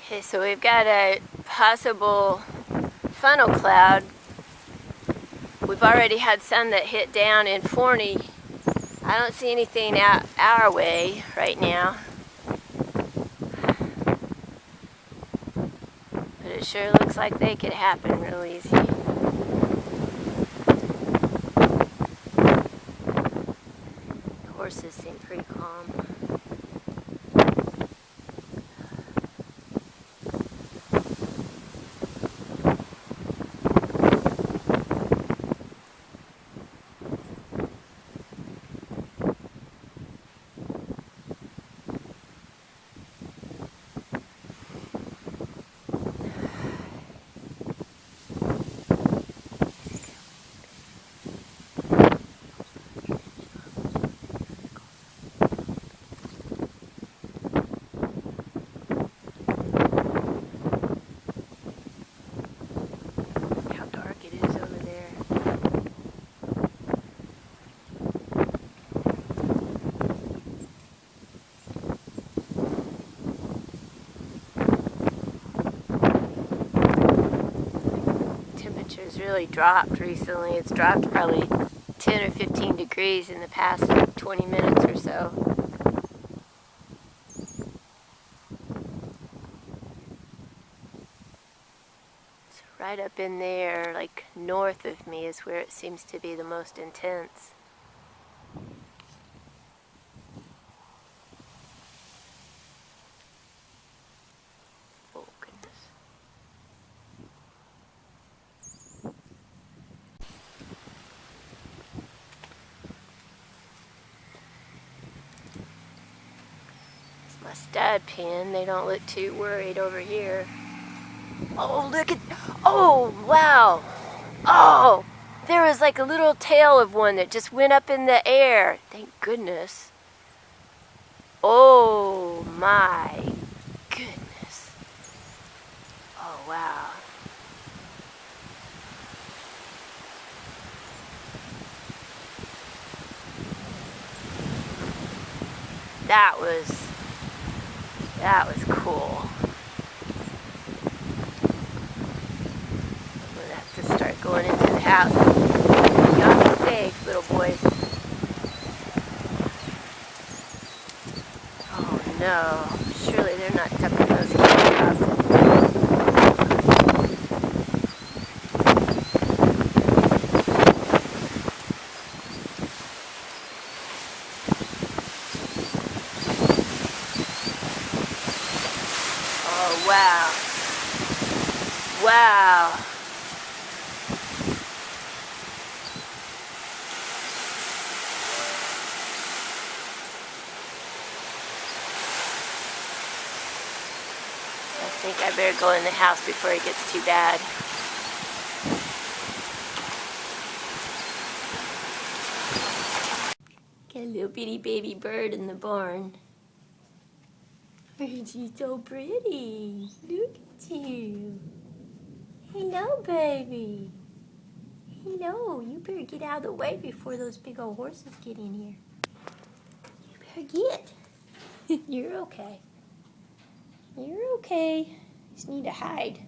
Okay, so we've got a possible funnel cloud. We've already had some that hit down in Forney. I don't see anything out our way right now. But it sure looks like they could happen real easy. The horses seem pretty calm. Temperature's really dropped recently. It's dropped probably 10 or 15 degrees in the past 20 minutes or so. So right up in there, like north of me, is where it seems to be the most intense. Oh, goodness. My stud pen, they don't look too worried over here. Oh, look at, oh, wow. Oh, there was like a little tail of one that just went up in the air. Thank goodness. Oh my goodness. Oh, wow. That was cool. I'm gonna have to start going into the house. Y'all be safe, little boys. Oh no, surely they're not tucking those kids up. Oh wow. Wow. I think I better go in the house before it gets too bad. Got a little bitty baby bird in the barn. Aren't you so pretty? Look at you. Hello, baby. Hello. You better get out of the way before those big old horses get in here. You better get. You're okay. You're okay. Just need to hide.